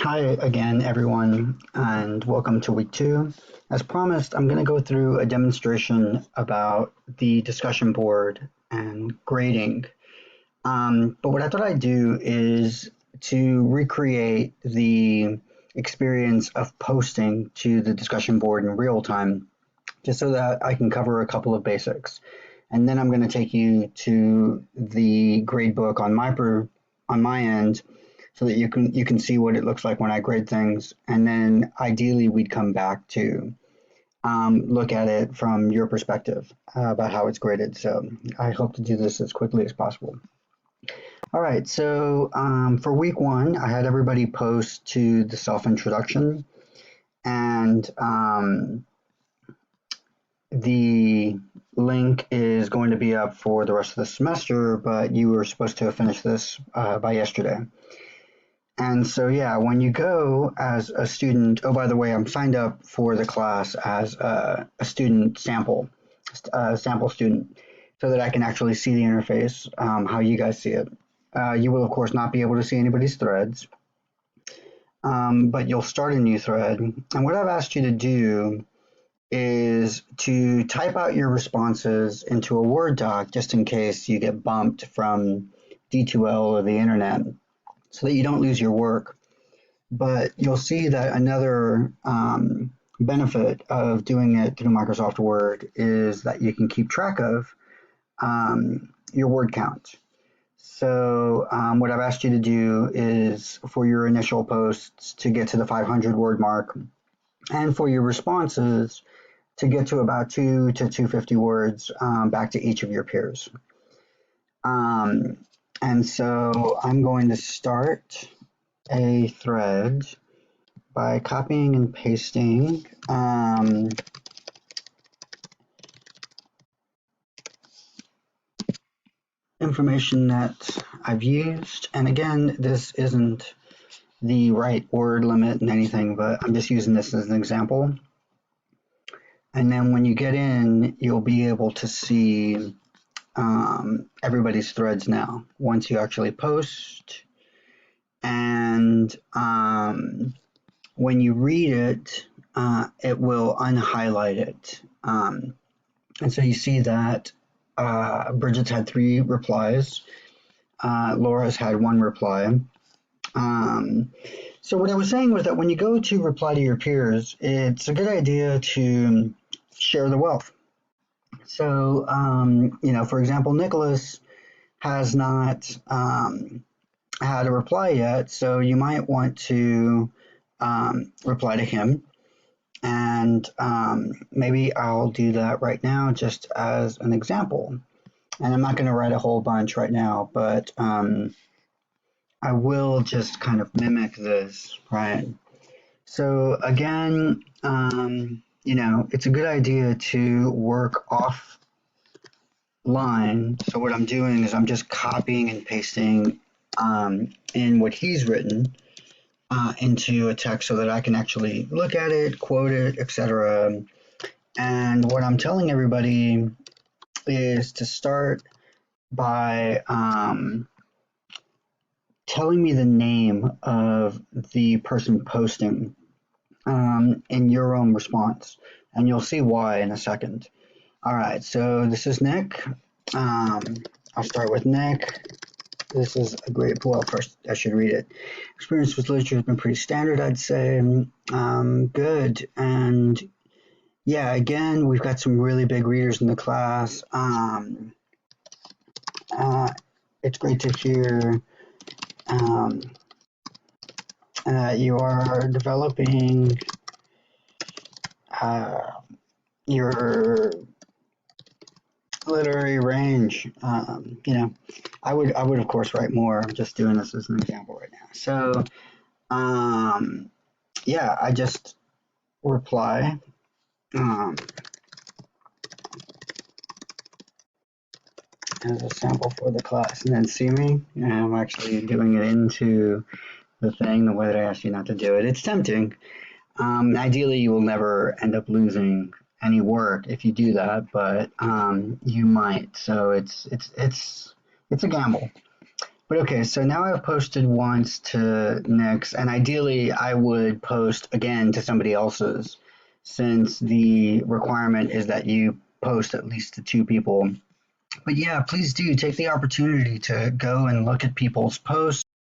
Hi again, everyone, and welcome to week two. As promised, I'm going to go through a demonstration about the discussion board and grading. But what I thought I'd do is to recreate the experience of posting to the discussion board in real time, just so that I can cover a couple of basics. And then I'm going to take you to the gradebook on my end so that you can see what it looks like when I grade things, and then ideally we'd come back to look at it from your perspective about how it's graded. So I hope to do this as quickly as possible. All right, so for week one, I had everybody post to the self-introduction, and the link is going to be up for the rest of the semester, but you were supposed to have finished this by yesterday. And so, yeah, when you go as a student, oh, by the way, I'm signed up for the class as a student sample student, so that I can actually see the interface, how you guys see it. You will, of course, not be able to see anybody's threads, but you'll start a new thread. And what I've asked you to do is to type out your responses into a Word doc, just in case you get bumped from D2L or the internet, so that you don't lose your work. But you'll see that another benefit of doing it through Microsoft Word is that you can keep track of your word count. So what I've asked you to do is for your initial posts to get to the 500 word mark, and for your responses to get to about 2 to 250 words back to each of your peers. And so I'm going to start a thread by copying and pasting information that I've used. And again, this isn't the right word limit and anything, but I'm just using this as an example. And then when you get in, you'll be able to see everybody's threads now once you actually post. And when you read it, it will unhighlight it. And so you see that Bridget's had 3 replies. Laura's had 1 reply. So what I was saying was that when you go to reply to your peers, it's a good idea to share the wealth. So, for example, Nicholas has not had a reply yet, so you might want to reply to him. And maybe I'll do that right now just as an example. And I'm not going to write a whole bunch right now, but I will just kind of mimic this, right? So again, it's a good idea to work offline. So what I'm doing is I'm just copying and pasting in what he's written into a text so that I can actually look at it, quote it, etc. And what I'm telling everybody is to start by telling me the name of the person posting in your own response, and you'll see why in a second. All right, so this is Nick. I'll start with Nick. This is a great, well, first I should read it. Experience with literature has been pretty standard, I'd say. Good. And yeah, again, we've got some really big readers in the class. It's great to hear you are developing your literary range. I would of course write more. I'm just doing this as an example right now. So yeah, I just reply as a sample for the class, and then see me. And I'm actually doing it into the thing the way that I asked you not to do it. It's tempting. Ideally, you will never end up losing any work if you do that, but you might. So it's a gamble. But okay, so now I've posted once to Nick's, and ideally I would post again to somebody else's, since the requirement is that you post at least to two people. But yeah, please do take the opportunity to go and look at people's posts